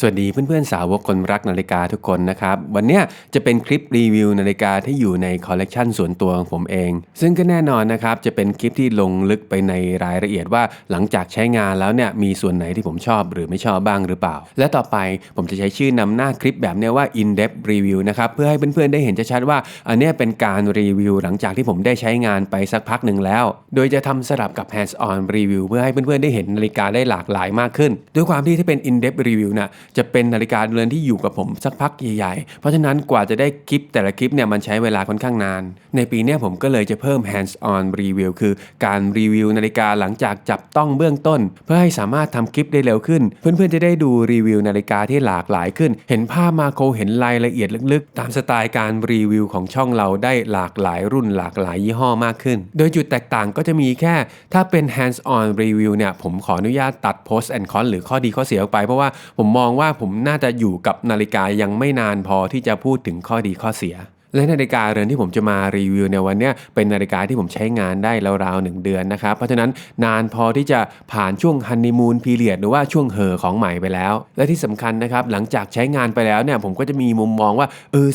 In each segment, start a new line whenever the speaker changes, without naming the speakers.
สวัสดีเพื่อนๆสาวกคนรักนาฬิกาทุกคนนะครับวันนี้จะเป็นคลิปรีวิวนาฬิกาที่อยู่ในคอลเลกชันส่วนตัวของผมเองซึ่งก็แน่นอนนะครับจะเป็นคลิปที่ลงลึกไปในรายละเอียดว่าหลังจากใช้งานแล้วเนี่ยมีส่วนไหนที่ผมชอบหรือไม่ชอบบ้างหรือเปล่าและต่อไปผมจะใช้ชื่อนำหน้าคลิปแบบนี้ว่า in depth review นะครับเพื่อให้เพื่อนๆได้เห็นชัดๆว่าอันนี้เป็นการรีวิวหลังจากที่ผมได้ใช้งานไปสักพักหนึ่งแล้วโดยจะทำสลับกับ hands on review เพื่อให้เพื่อนๆได้เห็นนาฬิกาได้หลากหลายมากขึ้นด้วยความที่เป็น in depth review นะจะเป็นนาฬิกาเรือนที่อยู่กับผมสักพักใหญ่ๆเพราะฉะนั้นกว่าจะได้คลิปแต่ละคลิปเนี่ยมันใช้เวลาค่อนข้างนานในปีนี้ผมก็เลยจะเพิ่ม hands on review คือการรีวิวนาฬิกาหลังจากจับต้องเบื้องต้นเพื่อให้สามารถทำคลิปได้เร็วขึ้นเพื่อนๆจะได้ดูรีวิวนาฬิกาที่หลากหลายขึ้นเห็นภาพมาโครเห็นรายละเอียดลึกๆตามสไตล์การรีวิวของช่องเราได้หลากหลายรุ่นหลากหลายยี่ห้อมากขึ้นโดยจุดแตกต่างก็จะมีแค่ถ้าเป็น hands on review เนี่ยผมขออนุญาตตัด pros and cons หรือข้อดีข้อเสียออกไปเพราะว่าผมมองว่าผมน่าจะอยู่กับนาฬิกายังไม่นานพอที่จะพูดถึงข้อดีข้อเสียและนาฬิกาเรือนที่ผมจะมารีวิวในวันนี้เป็นนาฬิกาที่ผมใช้งานได้ราวๆ1 เดือนนะครับเพราะฉะนั้นนานพอที่จะผ่านช่วงฮันนีมูนพีเรียดหรือว่าช่วงเห่อของใหม่ไปแล้วและที่สำคัญนะครับหลังจากใช้งานไปแล้วเนี่ยผมก็จะมีมุมมองว่า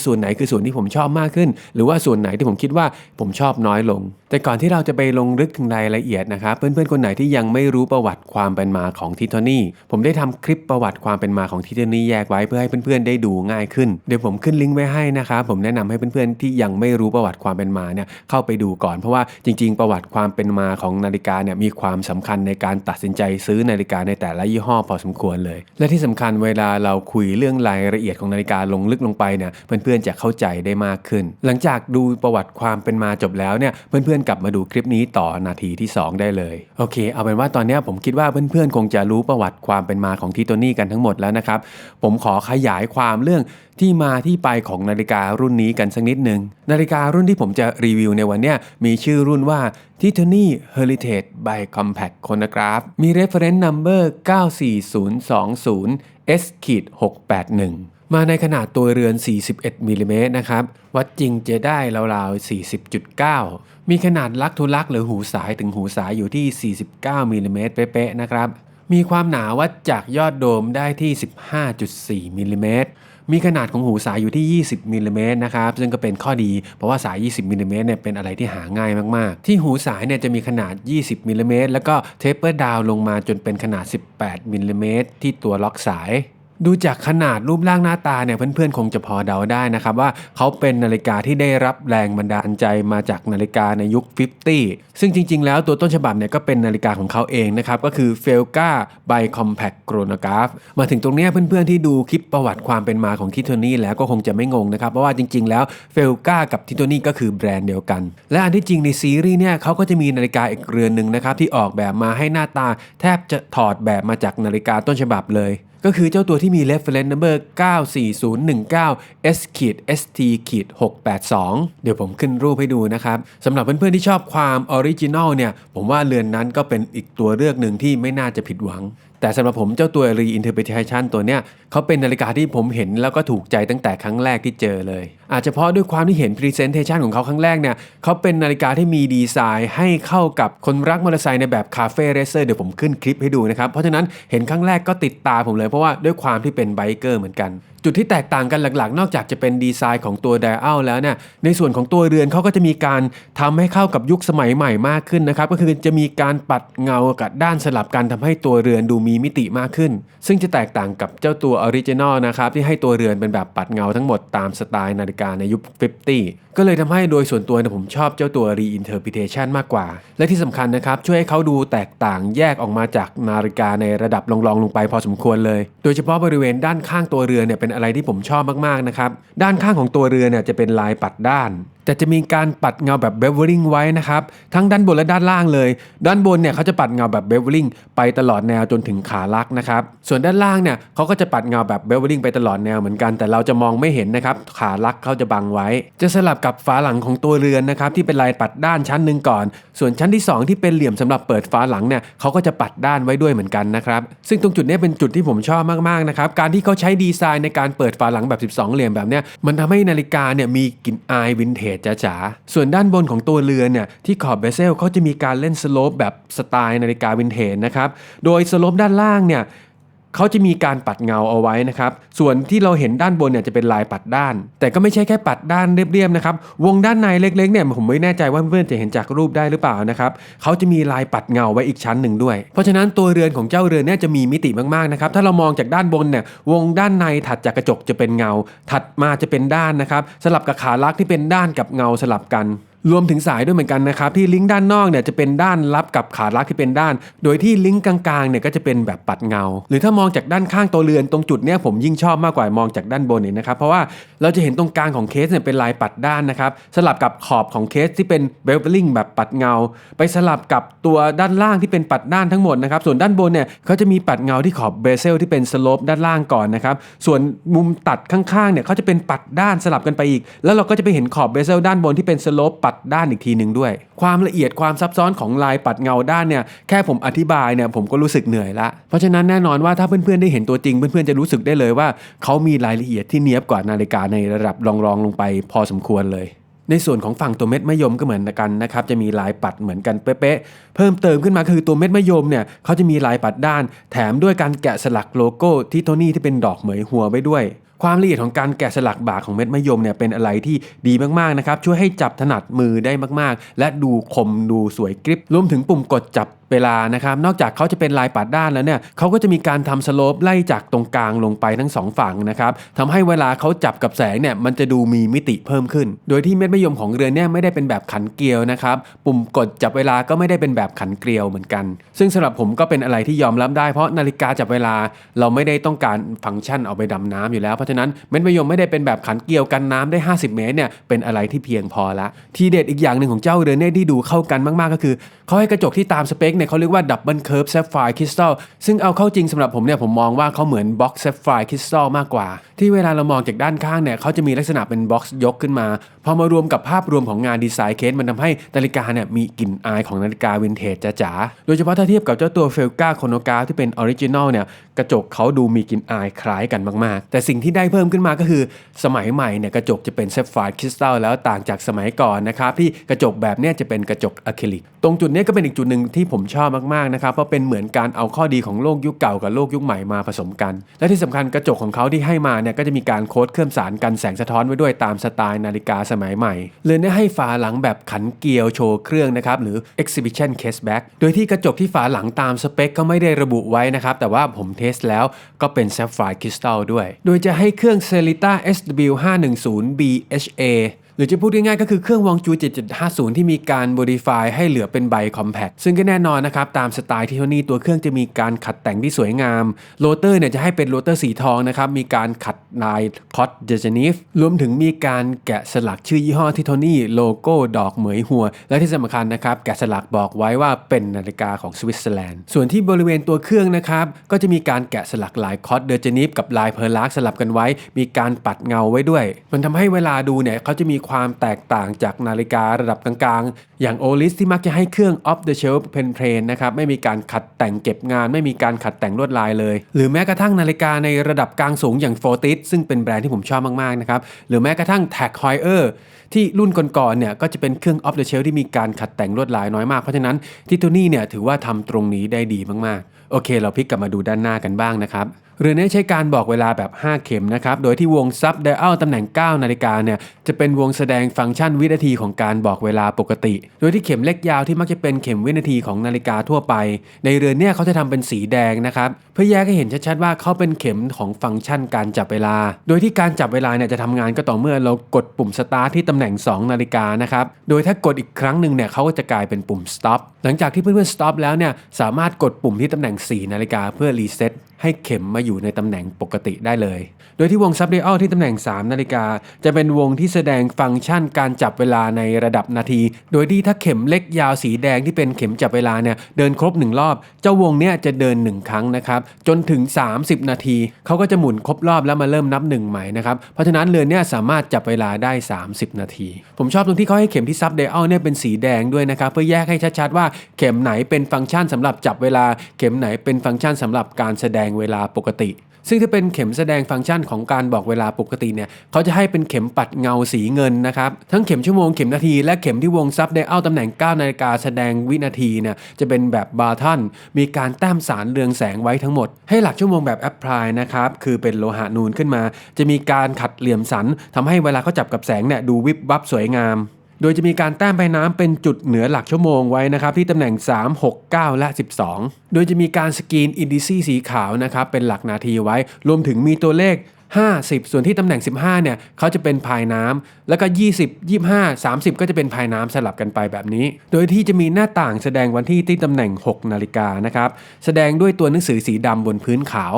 ส่วนไหนคือส่วนที่ผมชอบมากขึ้นหรือว่าส่วนไหนที่ผมคิดว่าผมชอบน้อยลงแต่ก่อนที่เราจะไปลงลึกถึงรายละเอียดนะครับเพื่อนๆคนไหนที่ยังไม่รู้ประวัติความเป็นมาของทิทานี่ผมได้ทำคลิปประวัติความเป็นมาของทิทานี่แยกไว้เพื่อให้เพื่อนๆได้ดูง่ายขึ้นเดี๋ยวผมขึ้นลิงก์ไว้ให้นะครับผมแนะนำให้เพื่อนๆที่ยังไม่รู้ประวัติความเป็นมาเนี่ยเข้าไปดูก่อนเพราะว่าจริงๆประวัติความเป็นมาของนาฬิกาเนี่ยมีความสำคัญในการตัดสินใจซื้อนาฬิกาในแต่ละยี่ห้อพอสมควรเลยและที่สำคัญเวลาเราคุยเรื่องรายละเอียดของนาฬิกาลงลึกลงไปเนี่ยเพื่อนๆจะเข้าใจได้มากขึ้นหลังจากดูประวัติความเป็นมาจบแล้วเนี่ยเพื่อนๆกลับมาดูคลิปนี้ต่อนาทีที่2ได้เลยโอเคเอาเป็นว่าตอนนี้ผมคิดว่าเพื่อนๆคงจะรู้ประวัติความเป็นมาของทิโตนี่กันทั้งหมดแล้วนะครับผมขอขยายความเรื่องที่มาที่ไปของนาฬิการุ่นนี้กันสักนิดนึงนาฬิการุ่นที่ผมจะรีวิวในวันนี้มีชื่อรุ่นว่า Titani Heritage by Compact Chronograph มี reference number 94020 S-681 มาในขนาดตัวเรือน41มิลลิเมตรนะครับวัดจริงจะได้ราวๆ40.9มีขนาดลักทุลักหรือหูสายถึงหูสายอยู่ที่49มิลลิเมตรเป๊ะๆนะครับมีความหนาวัดจากยอดโดมได้ที่ 15.4 มิลลิเมตรมีขนาดของหูสายอยู่ที่20มิลลิเมตรนะครับซึ่งก็เป็นข้อดีเพราะว่าสาย20มิลลิเมตรเนี่ยเป็นอะไรที่หาง่ายมากๆที่หูสายเนี่ยจะมีขนาด20มิลลิเมตรแล้วก็เทปเปอร์ดาวลงมาจนเป็นขนาด18มิลลิเมตรที่ตัวล็อกสายดูจากขนาดรูปร่างหน้าตาเนี่ยเพื่อนๆคงจะพอเดาได้นะครับว่าเขาเป็นนาฬิกาที่ได้รับแรงบันดาลใจมาจากนาฬิกาในยุค 50 ซึ่งจริงๆแล้วตัวต้นฉบับเนี่ยก็เป็นนาฬิกาของเขาเองนะครับก็คือ Felka by Compact Chronograph มาถึงตรงนี้เพื่อนๆที่ดูคลิปประวัติความเป็นมาของทิโทนี่แล้วก็คงจะไม่งงนะครับเพราะว่าจริงๆแล้ว Felka กับทิโทนี่ก็คือแบรนด์เดียวกันและอันที่จริงในซีรีส์เนี่ยเขาก็จะมีนาฬิกาอีกเรือนหนึ่งนะครับที่ออกแบบมาให้หน้าตาแทบจะถอดแบบมาจากนาฬิกาต้นฉบับเลยก็คือเจ้าตัวที่มี reference number 94019 S-ST-682 เดี๋ยวผมขึ้นรูปให้ดูนะครับสำหรับเพื่อนๆที่ชอบความออริจินอลเนี่ยผมว่าเรือนนั้นก็เป็นอีกตัวเลือกหนึ่งที่ไม่น่าจะผิดหวังแต่สำหรับผมเจ้าตัว Reinterpretation ตัวเนี้ยเขาเป็นนาฬิกาที่ผมเห็นแล้วก็ถูกใจตั้งแต่ครั้งแรกที่เจอเลยอาจจะเพราะด้วยความที่เห็น Presentation ของเขาครั้งแรกเนี่ยเขาเป็นนาฬิกาที่มีดีไซน์ให้เข้ากับคนรักมอเตอร์ไซค์ในแบบคาเฟ่เรเซอร์เดี๋ยวผมขึ้นคลิปให้ดูนะครับเพราะฉะนั้นเห็นครั้งแรกก็ติดตาผมเลยเพราะว่าด้วยความที่เป็นไบเกอร์เหมือนกันจุดที่แตกต่างกันหลักๆนอกจากจะเป็นดีไซน์ของตัวไดอัลแล้วเนี่ยในส่วนของตัวเรือนเขาก็จะมีการทำให้เข้ากับยุคสมัยใหม่มากขึ้นนะครับก็คือจะมีการปัดเงากับด้านสลับกันทำให้ตัวเรือนดูมีมิติมากขึ้นซึ่งจะแตกต่างกับเจ้าตัวออริจินอลนะครับที่ให้ตัวเรือนเป็นแบบปัดเงาทั้งหมดตามสไตล์นาฬิกาในยุค 50 ก็เลยทำให้โดยส่วนตัวผมชอบเจ้าตัว Reinterpretation มากกว่าและที่สำคัญนะครับช่วยให้เขาดูแตกต่างแยกออกมาจากนาฬิกาในระดับรองๆลงไปพอสมควรเลยโดยเฉพาะบริเวณด้านข้างตัวเรือนเนี่ยเป็นอะไรที่ผมชอบมากๆนะครับด้านข้างของตัวเรือนเนี่ยจะเป็นลายปัดด้านแต่จะมีการปัดเงาแบบเบเวอริงไว้นะครับทั้งด้านบนและด้านล่างเลยด้านบนเนี่ยเขาจะปัดเงาแบบเบเวอริงไปตลอดแนวจนถึงขาลักนะครับส่วนด้านล่างเนี่ยเขาก็จะปัดเงาแบบเบเวอริงไปตลอดแนวเหมือนกันแต่เราจะมองไม่เห็นนะครับขาลักเขาจะบังไว้จะสลับกับฝาหลังของตัวเรือนนะครับที่เป็นลายปัดด้านชั้นหนึ่งก่อนส่วนชั้นที่2ที่เป็นเหลี่ยมสำหรับเปิดฝาหลังเนี่ยเขาก็จะปัดด้านไว้ด้วยเหมือนกันนะครับซึ่งตรงจุดนี้เป็นจุดที่ผมชอบมากๆนะครับการที่เขาใช้ดีไซน์ในการเปิดฝาหลังแบบ12เหลี่ยมแบบเนี้ยมันทำให้นาฬิกาเนี่ยมีกลิ่นอายวินเทจจ๋าๆส่วนด้านบนของตัวเรือนเนี่ยที่ขอบเบเซลเขาจะมีการเล่นสโลปแบบสไตล์นาฬิกาวินเทจนะครับโดยสโลปด้านล่างเนี่ย เขาจะมีการปัดเงาเอาไว้นะครับส่วนที่เราเห็นด้านบนเนี่ยจะเป็นลายปัดด้านแต่ก็ไม่ใช่แค่ปัดด้านเรียบๆนะครับวงด้านในเล็กๆเนี่ยผมไม่แน่ใจว่าเพื่อนๆจะเห็นจากรูปได้หรือเปล่านะครับเขาจะมีลายปัดเงาไว้อีกชั้นหนึ่งด้วยเพราะฉะนั้นตัวเรือนของเจ้าเรือนเนี่ยจะมีมิติมากๆนะครับถ้าเรามองจากด้านบนเนี่ยวงด้านในถัดจากกระจกจะเป็นเงาถัดมาจะเป็นด้านนะครับสลับกับขาลักที่เป็นด้านกับเงาสลับกันรวมถึงสายด้วยเหมือนกันนะครับที่ลิงก์ด้านนอกเนี่ยจะเป็นด้านรับกับขาลักที่เป็นด้านโดยที่ลิงก์กลางๆเนี่ยก็จะเป็นแบบปัดเงาหรือถ้ามองจากด้านข้างตัวเรือนตรงจุดเนี้ยผมยิ่งชอบมากกว่ามองจากด้านบนเนี่ยนะครับเพราะว่าเราจะเห็นตรงกลางของเคสเนี่ยเป็นลายปัดด้านนะครับสลับกับขอบของเคสที่เป็นเบลลิงแบบปัดเงาไปสลับกับตัวด้านล่างที่เป็นปัดด้านทั้งหมดนะครับส่วนด้านบนเนี่ยเขาจะมีปัดเงาที่ขอบเบเซลที่เป็นสโลปด้านล่างก่อนนะครับส่วนมุมตัดข้างๆเนี่ยเขาจะเป็นปัดด้านสลับกันไปอีกแล้วเราก็จะไปเห็นขอบเบเซลด้านบนที่เป็นสโลปปัดด้านอีกทีนึงด้วยความละเอียดความซับซ้อนของลายปัดเงาด้านเนี่ยแค่ผมอธิบายเนี่ยผมก็รู้สึกเหนื่อยละเพราะฉะนั้นแน่นอนว่าถ้าเพื่อนๆได้เห็นตัวจริงเพื่อนๆจะรู้สึกได้เลยว่าเขามีรายละเอียดที่เนียบกว่านาฬิกาในระดับรองๆลงไปพอสมควรเลยในส่วนของฝั่งตัวเม็ดมะยมก็เหมือนกันนะครับจะมีลายปัดเหมือนกันเป๊ะๆเพิ่มเติมขึ้นมาคือตัวเม็ดมะยมเนี่ยเขาจะมีลายปัดด้านแถมด้วยการแกะสลักโลโก้ที่โทนี่ที่เป็นดอกเหมยหัวไว้ด้วยความละเอียดของการแกะสลักบากของเม็ดมะยมเนี่ยเป็นอะไรที่ดีมากๆนะครับช่วยให้จับถนัดมือได้มากๆและดูคมดูสวยกริบรวมถึงปุ่มกดจับเวลานะครับนอกจากเขาจะเป็นลายปัดด้านแล้วเนี่ยเขาก็จะมีการทำสโลปไล่จากตรงกลางลงไปทั้งสองฝั่งนะครับทำให้เวลาเขาจับกับแสงเนี่ยมันจะดูมีมิติเพิ่มขึ้นโดยที่เม็ดมะยมของเรือนเนี่ยไม่ได้เป็นแบบขันเกลียวนะครับปุ่มกดจับเวลาก็ไม่ได้เป็นแบบขันเกลียวเหมือนกันซึ่งสำหรับผมก็เป็นอะไรที่ยอมรับได้เพราะนาฬิกาจับเวลาเราไม่ได้ต้องการฟังก์ชันเอาไปดำน้ำอยู่แล้วเพราะฉะนั้นเม็ดมะยมไม่ได้เป็นแบบขันเกลียวกันน้ำได้50 เมตรเนี่ยเป็นอะไรที่เพียงพอละทีเด็ดอีกอย่างหนึ่งของเจ้าเรือนเนี่ยที่ดูเข้ากันมากๆก็คือเขาให้กระจกที่ตามสเปคเนี่ยเขาเรียกว่าดับเบิลเคิร์ฟแซฟไฟร์คริสตัลซึ่งเอาเข้าจริงสำหรับผมเนี่ยผมมองว่าเขาเหมือนบ็อกซ์แซฟไฟร์คริสตัลมากกว่าที่เวลาเรามองจากด้านข้างเนี่ยเขาจะมีลักษณะเป็นบ็อกซ์ยกขึ้นมาพอมารวมกับภาพรวมของงานดีไซน์เคสมันทำให้นาฬิกาเนี่ยมีกลิ่นอายของนาฬิกาวินเทจจ๋าๆโดยเฉพาะถ้าเทียบกับเจ้าตัวเฟลกาโคโนกาที่เป็นออริจินอลเนี่ยกระจกเขาดูมีกลิ่นอายคล้ายกันมากๆแต่สิ่งที่ได้เพิ่มขึ้นมาก็คือสมัยใหม่เนี่ยกระจกจะเป็นแซฟไฟร์คริสตัลแล้วต่างจากสมัยก่อนนะครับที่กระจกแบบเนี้ยจะเป็นกระจกอะคริลิกตรงจุดนี้ก็เป็นอีกจุดหนึ่งที่ผมชอบมากๆนะครับเพราะเป็นเหมือนการเอาข้อดีของโลกยุคเก่ากับโลกยุคใหม่มาผสมกันและที่สำคัญกระจกของเขาที่ให้มาเนี่ยก็จะมีการโค้ดเคลือบสารกันแสงสะท้อนไว้ด้วยตามสไตล์นาฬิกาสมัยใหม่เลยได้ให้ฝาหลังแบบขันเกลียวโชว์เครื่องนะครับหรือ exhibition case back โดยที่กระจกที่ฝาหลังตามสเปคก็ไม่ได้ระบุไว้นะครับแต่ว่าผมเทสแล้วก็เป็น Sapphire Crystal ด้วยโดยจะให้เครื่อง Sellita SW510BHA หรือจะพูดง่ายๆก็คือเครื่องวองจู 7750 ที่มีการ modify ให้เหลือเป็นใบ compact ซึ่งก็แน่นอนนะครับตามสไตล์ที่โทนี่ตัวเครื่องจะมีการขัดแต่งที่สวยงามโรเตอร์เนี่ยจะให้เป็นโรเตอร์สีทองนะครับมีการขัดลายคอตเดจนิฟรวมถึงมีการแกะสลักชื่อยี่ห้อที่โทนี่โลโก้ดอกเหมยหัวและที่สำคัญนะครับแกะสลักบอกไว้ว่าเป็นนาฬิกาของสวิตเซอร์แลนด์ส่วนที่บริเวณตัวเครื่องนะครับก็จะมีการแกะสลักลายคอตเดจนิฟกับลายเพอร์ลักสลับกันไว้มีการปัดเงาไว้ด้วยมันทำให้เวลาดูเนี่ยเขาจะมีความแตกต่างจากนาฬิการะดับกลางๆอย่างโอลิสที่มักจะให้เครื่อง off the shelf เป็นเพลนนะครับไม่มีการขัดแต่งเก็บงานไม่มีการขัดแต่งลวดลายเลยหรือแม้กระทั่งนาฬิกาในระดับกลางสูงอย่าง Fortis ซึ่งเป็นแบรนด์ที่ผมชอบมากๆนะครับหรือแม้กระทั่ง Tag Heuer ที่รุ่นก่อนๆเนี่ยก็จะเป็นเครื่อง off the shelf ที่มีการขัดแต่งลวดลายน้อยมากเพราะฉะนั้นที่โทนี่เนี่ยถือว่าทำตรงนี้ได้ดีมากๆโอเคเราพลิกกลับมาดูด้านหน้ากันบ้างนะครับเรือนนี้ใช้การบอกเวลาแบบ5เข็มนะครับโดยที่วงซับไดอัลตำแหน่ง9นาฬิกาเนี่ยจะเป็นวงแสดงฟังก์ชันวินาทีของการบอกเวลาปกติโดยที่เข็มเล็กยาวที่มักจะเป็นเข็มวินาทีของนาฬิกาทั่วไปในเรือนเนี่ยเขาจะทำเป็นสีแดงนะครับเพื่อแยกให้เห็นชัดๆว่าเขาเป็นเข็มของฟังก์ชันการจับเวลาโดยที่การจับเวลาเนี่ยจะทำงานก็ต่อเมื่อเรากดปุ่มสตาร์ทที่ตำแหน่ง2นาฬิกานะครับโดยถ้ากดอีกครั้งหนึ่งเนี่ยเขาก็จะกลายเป็นปุ่ม stop หลังจากที่เพื่อนๆ stop แล้วเนี่ยสามารถกดปุ่มที่ตำแหน่ง4นาฬิกาเพื่อรีเซ็ตให้เข็มมาอยู่ในตำแหน่งปกติได้เลยโดยที่วงซับไดอัลที่ตำแหน่ง3นาฬิกาจะเป็นวงที่แสดงฟังก์ชันการจับเวลาในระดับนาทีโดยที่ถ้าเข็มเล็กยาวสีแดงที่เป็นเข็มจับเวลาเนี่ยเดินครบ1รอบเจ้าวงเนี่ยจะเดิน1ครั้งนะครับจนถึง30นาทีเขาก็จะหมุนครบรอบแล้วมาเริ่มนับ1ใหม่นะครับเพราะฉะนั้นเรือนเนี่ยสามารถจับเวลาได้30นาทีผมชอบตรงที่เขาให้เข็มที่ซับไดอัลเนี่ยเป็นสีแดงด้วยนะครับเพื่อแยกให้ชัดๆว่าเข็มไหนเป็นฟังก์ชันสำหรับจับเวลาเข็มไหนเป็นฟังก์ชันสำหรับการแสดงเวลาปกติ ซึ่งถ้าเป็นเข็มแสดงฟังก์ชันของการบอกเวลาปกติเนี่ยเขาจะให้เป็นเข็มปัดเงาสีเงินนะครับทั้งเข็มชั่วโมงเข็มนาทีและเข็มที่วงซับไดอัลตำแหน่ง9 นาฬิกาแสดงวินาทีเนี่ยจะเป็นแบบบาร์ทันมีการแต้มสารเรืองแสงไว้ทั้งหมดให้หลักชั่วโมงแบบแอปพลายนะครับคือเป็นโลหะนูนขึ้นมาจะมีการขัดเหลี่ยมสันทำให้เวลาเขาจับกับแสงเนี่ยดูวิบวับสวยงามโดยจะมีการแต้มใบน้ำเป็นจุดเหนือหลักชั่วโมงไว้นะครับที่ตำแหน่ง3 6 9และ12โดยจะมีการสกรีนอินดิซี่สีขาวนะครับเป็นหลักนาทีไว้รวมถึงมีตัวเลข50ส่วนที่ตำแหน่ง15เนี่ยเขาจะเป็นพายน้ำแล้วก็20 25 30ก็จะเป็นพายน้ำสลับกันไปแบบนี้โดยที่จะมีหน้าต่างแสดงวันที่ตำแหน่ง6 นาฬิกานะครับแสดงด้วยตัวหนังสือสีดำบนพื้นขาว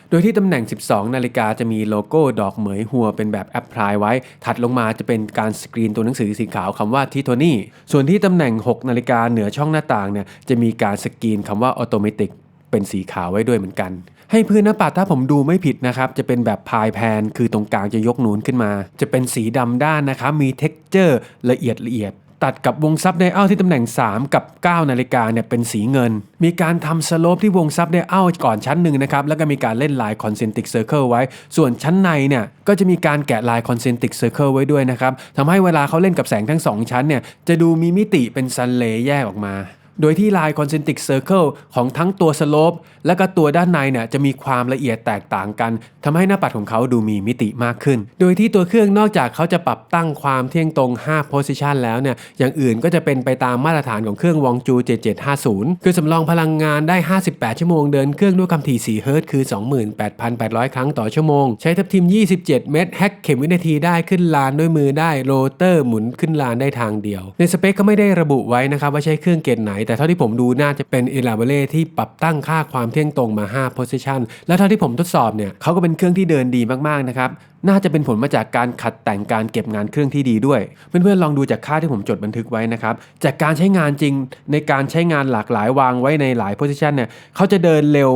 โดยที่ตำแหน่ง12 นาฬิกาจะมีโลโก้ดอกเหมยหัวเป็นแบบแอปพลายไว้ถัดลงมาจะเป็นการสกรีนตัวหนังสือสีขาวคำว่าทิโทนี่ส่วนที่ตำแหน่ง6 นาฬิกาเหนือช่องหน้าต่างเนี่ยจะมีการสกรีนคำว่าออโตเมติกเป็นสีขาวไว้ด้วยเหมือนกันให้พื้นหน้าปัดถ้าผมดูไม่ผิดนะครับจะเป็นแบบพายแพนคือตรงกลางจะยกนูนขึ้นมาจะเป็นสีดำด้านนะครับมีเท็กเจอร์ละเอียดตัดกับวงซับไดอัลที่ตำแหน่ง3กับ9 นาฬิกาเนี่ยเป็นสีเงินมีการทำสโลปที่วงซับไดอัลก่อนชั้นหนึ่งนะครับแล้วก็มีการเล่นลายคอนเซนทริกเซอร์เคิลไว้ส่วนชั้นในเนี่ยก็จะมีการแกะลายคอนเซนทริกเซอร์เคิลไว้ด้วยนะครับทำให้เวลาเขาเล่นกับแสงทั้ง2ชั้นเนี่ยจะดูมีมิติเป็นซันเลย์แยกออกมาโดยที่ลายคอนเซนทริกเซอร์เคิลของทั้งตัวสโลปและก็ตัวด้านในเนี่ยจะมีความละเอียดแตกต่างกันทำให้หน้าปัดของเขาดูมีมิติมากขึ้นโดยที่ตัวเครื่องนอกจากเขาจะปรับตั้งความเที่ยงตรง5 position แล้วเนี่ยอย่างอื่นก็จะเป็นไปตามมาตรฐานของเครื่องวองจู 7750คือสำรองพลังงานได้58ชั่วโมงเดินเครื่องด้วยความถี่4 เฮิร์ตซ์คือ 28,800 ครั้งต่อชั่วโมงใช้ทับทิม27 เมตรแฮกเข็มวินาทีได้ขึ้นลานด้วยมือได้โรเตอร์หมุนขึ้นลานได้ทางเดียวในสเปคก็ไม่ได้ระบุไว้นะครับว่าใช้เครื่องเกรดไหนแต่เท่าที่ผมดูน่าจะเป็น Elaborate ที่ปรับตั้งค่าความเที่ยงตรงมา5 position และเท่าที่ผมทดสอบเนี่ยเขาก็เป็นเครื่องที่เดินดีมากๆนะครับน่าจะเป็นผลมาจากการขัดแต่งการเก็บงานเครื่องที่ดีด้วยเพื่อนๆลองดูจากค่าที่ผมจดบันทึกไว้นะครับจากการใช้งานจริงในการใช้งานหลากหลายวางไว้ในหลาย position เนี่ยเขาจะเดินเร็ว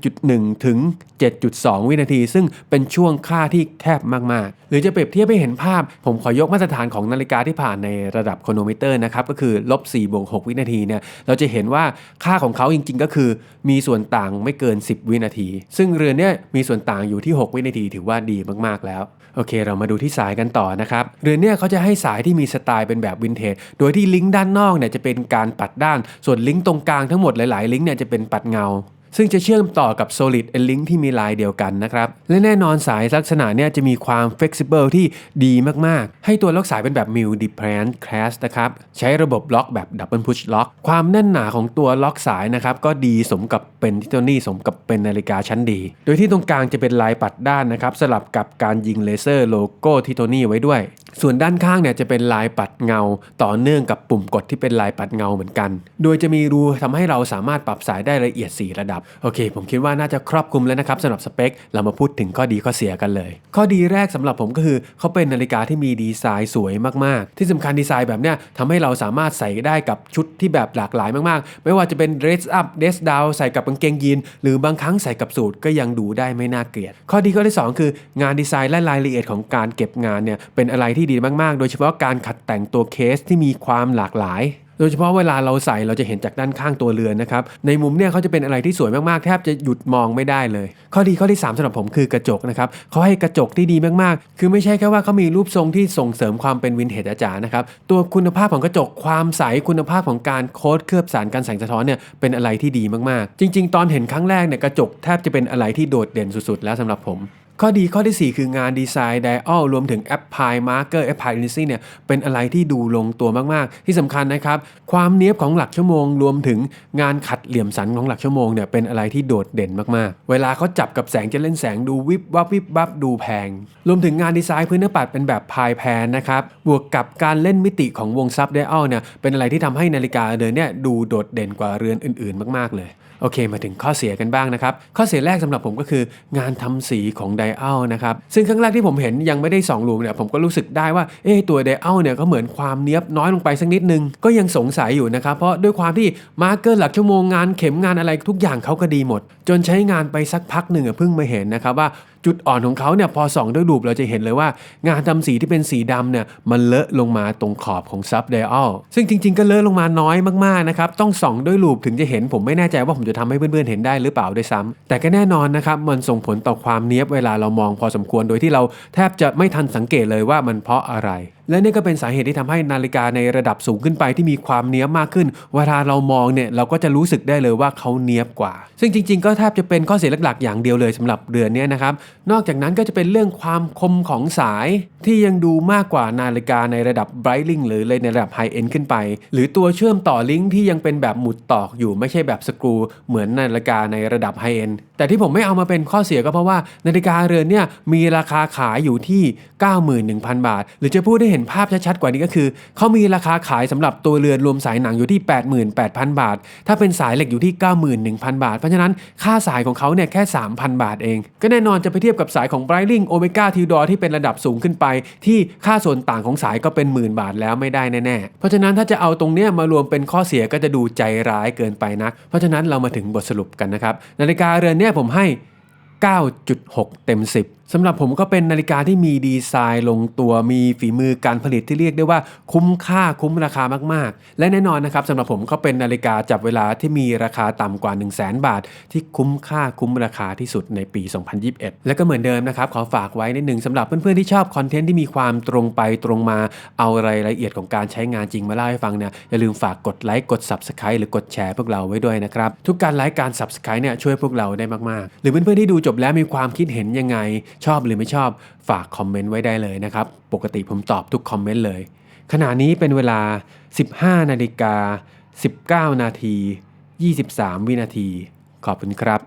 1.1 ถึง 7.2 วินาทีซึ่งเป็นช่วงค่าที่แคบมากๆหรือจะเปรียบเทียบให้เห็นภาพผมขอยกมาตรฐานของนาฬิกาที่ผ่านในระดับโครโนมิเตอร์นะครับก็คือ-4 - 6 วินาทีเนี่ยเราจะเห็นว่าค่าของเขาจริงๆก็คือมีส่วนต่างไม่เกิน10 วินาทีซึ่งเรือนเนี่ยมีส่วนต่างอยู่ที่6 วินาทีถือว่าดีมากๆแล้วโอเคเรามาดูที่สายกันต่อนะครับเรือนเนี่ยเขาจะให้สายที่มีสไตล์เป็นแบบวินเทจโดยที่ลิงก์ด้านนอกเนี่ยจะเป็นการปัดด้านส่วนลิงก์ตรงกลางทั้งหมดหลายๆลิงก์เนี่ยจะเป็นปัดเงาซึ่งจะเชื่อมต่อกับ Solid Link ที่มีลายเดียวกันนะครับและแน่นอนสายลักษณะเนี่ยจะมีความ flexible ที่ดีมากๆให้ตัวล็อกสายเป็นแบบ Multi-Branch Clasp นะครับใช้ระบบล็อกแบบ Double Push Lock ความแน่นหนาของตัวล็อกสายนะครับก็ดีสมกับเป็นทิโทนี่สมกับเป็นนาฬิกาชั้นดีโดยที่ตรงกลางจะเป็นลายปัดด้านนะครับสลับกับการยิงเลเซอร์โลโก้ทิโทนี่ไว้ด้วยส่วนด้านข้างเนี่ยจะเป็นลายปัดเงาต่อเนื่องกับปุ่มกดที่เป็นลายปัดเงาเหมือนกันโดยจะมีรูทำให้เราสามารถปรับสายได้ละเอียด4 ระดับโอเคผมคิดว่าน่าจะครอบคลุมแล้วนะครับสำหรับสเปคเรามาพูดถึงข้อดีข้อเสียกันเลยข้อดีแรกสำหรับผมก็คือเขาเป็นนาฬิกาที่มีดีไซน์สวยมากๆที่สำคัญดีไซน์แบบเนี้ยทำให้เราสามารถใส่ได้กับชุดที่แบบหลากหลายมากๆไม่ว่าจะเป็น dress up dress down ใส่กับกางเกงยีนหรือบางครั้งใส่กับสูทก็ยังดูได้ไม่น่าเกลียดข้อดีข้อที่2คืองานดีไซน์และรายละเอียดของการเก็บงานเนี่ยเป็นอะไรที่ดีมากๆโดยเฉพาะการขัดแต่งตัวเคสที่มีความหลากหลายโดยเฉพาะเวลาเราใส่เราจะเห็นจากด้านข้างตัวเรือนนะครับในมุมเนี่ยเขาจะเป็นอะไรที่สวยมากๆแทบจะหยุดมองไม่ได้เลยข้อดีข้อที่3สำหรับผมคือกระจกนะครับเขาให้กระจกที่ดีมากๆคือไม่ใช่แค่ว่าเขามีรูปทรงที่ส่งเสริมความเป็นวินเทจจ๋าๆนะครับตัวคุณภาพของกระจกความใสคุณภาพของการโค้ดเคลือบสารกันแสงสะท้อนเนี่ยเป็นอะไรที่ดีมากๆจริงๆตอนเห็นครั้งแรกเนี่ยกระจกแทบจะเป็นอะไรที่โดดเด่นสุดๆแล้วสำหรับผมข้อดีข้อที่4คืองานดีไซน์ไดอัลรวมถึงแอปพลายมาร์เกอร์แอปพลายอินดิซี่เนี่ยเป็นอะไรที่ดูลงตัวมากๆที่สำคัญนะครับความเนียบของหลักชั่วโมงรวมถึงงานขัดเหลี่ยมสันของหลักชั่วโมงเนี่ยเป็นอะไรที่โดดเด่นมากๆเวลาเขาจับกับแสงจะเล่นแสงดูวิบวับดูแพงรวมถึงงานดีไซน์พื้นหน้าปัดเป็นแบบพายแพนนะครับบวกกับการเล่นมิติของวงซับไดอัลเนี่ยเป็นอะไรที่ทำให้นาฬิกาเรือนเนี่ยดูโดดเด่นกว่าเรือนอื่นๆมากๆเลยโอเคมาถึงข้อเสียกันบ้างนะครับข้อเสียแรกสำหรับผมก็คืองานทำสีของไดอัลนะครับซึ่งครั้งแรกที่ผมเห็นยังไม่ได้ส่องรูเนี่ยผมก็รู้สึกได้ว่าตัวไดอัลเนี่ยก็เหมือนความเนียบน้อยลงไปสักนิดนึงก็ยังสงสัยอยู่นะครับเพราะด้วยความที่มาร์กเกอร์หลักชั่วโมงงานเข็มงานอะไรทุกอย่างเขาก็ดีหมดจนใช้งานไปสักพักหนึ่งเพิ่งมาเห็นนะครับว่า จุดอ่อนของเขาเนี่ยพอส่องด้วยลูปเราจะเห็นเลยว่างานทำสีที่เป็นสีดำเนี่ยมันเลอะลงมาตรงขอบของซับไดอัลซึ่งจริงๆก็เลอะลงมาน้อยมากๆนะครับต้องส่องด้วยลูปถึงจะเห็นผมไม่แน่ใจว่าผมจะทำให้เพื่อนๆเห็นได้หรือเปล่าด้วยซ้ำแต่ก็แน่นอนนะครับมันส่งผลต่อความเนี๊ยบเวลาเรามองพอสมควรโดยที่เราแทบจะไม่ทันสังเกตเลยว่ามันเพราะอะไรและนี่ก็เป็นสาเหตุที่ทำให้นาฬิกาในระดับสูงขึ้นไปที่มีความเนี๊ยบมากขึ้นเวลาเรามองเนี่ยเราก็จะรู้สึกได้เลยว่าเขาเนี๊ยบกว่าซึ่งจริงๆก็แทบจะเป็นข้อเสียหลักๆอย่างเดียวเลยสำหรับเรือนนี้นะครับนอกจากนั้นก็จะเป็นเรื่องความคมของสายที่ยังดูมากกว่านาฬิกาในระดับ Breitling หรือเลยในระดับ High End ขึ้นไปหรือตัวเชื่อมต่อลิงก์ที่ยังเป็นแบบหมุดตอกอยู่ไม่ใช่แบบสกรูเหมือนนาฬิกาในระดับ High End แต่ที่ผมไม่เอามาเป็นข้อเสียก็เพราะว่านาฬิกาเรือนเนี่ยมีราคาขายอยู่ที่ 91,000 บาทหรือจะพูดได้เห็นภาพชัดๆกว่านี้ก็คือเขามีราคาขายสำหรับตัวเรือนรวมสายหนังอยู่ที่ 88,000 บาทถ้าเป็นสายเหล็กอยู่ที่ 91,000 บาทเพราะฉะนั้นค่าสายของเขาเนี่ยแค่ 3,000 บาทเองก็แน่นอนจะไปเทียบกับสายของ Breitling Omega Tudor ที่เป็นระดับสูงขึ้นไปที่ค่าส่วนต่างของสายก็เป็นหมื่นบาทแล้วไม่ได้แน่ๆเพราะฉะนั้นถ้าจะเอาตรงเนี้ยมารวมเป็นข้อเสียก็จะดูใจร้ายเกินไปนักเพราะฉะนั้นเรามาถึงบทสรุปกันนะครับนาฬิกาเรือนเนี่ยผมให้ 9.6 เต็ม 10สำหรับผมก็เป็นนาฬิกาที่มีดีไซน์ลงตัวมีฝีมือการผลิตที่เรียกได้ว่าคุ้มค่าคุ้มราคามากๆและแน่นอนนะครับสำหรับผมก็เป็นนาฬิกาจับเวลาที่มีราคาต่ำกว่า 100,000 บาทที่คุ้มค่าคุ้มราคาที่สุดในปี 2021 และก็เหมือนเดิมนะครับขอฝากไว้นิดนึงสำหรับเพื่อนๆที่ชอบคอนเทนต์ที่มีความตรงไปตรงมาเอารายละเอียดของการใช้งานจริงมาเล่าให้ฟังเนี่ยอย่าลืมฝากกดไลค์กด Subscribe หรือกดแชร์พวกเราไว้ด้วยนะครับทุกการไลค์การ Subscribe เนี่ยช่วยพวกเราได้มากๆหรือเพื่อนๆที่ดูจบแล้วมีความคิดเห็นยังไงชอบหรือไม่ชอบฝากคอมเมนต์ไว้ได้เลยนะครับปกติผมตอบทุกคอมเมนต์เลยขณะนี้เป็นเวลา 15:19 นาที 23 วินาทีขอบคุณครับ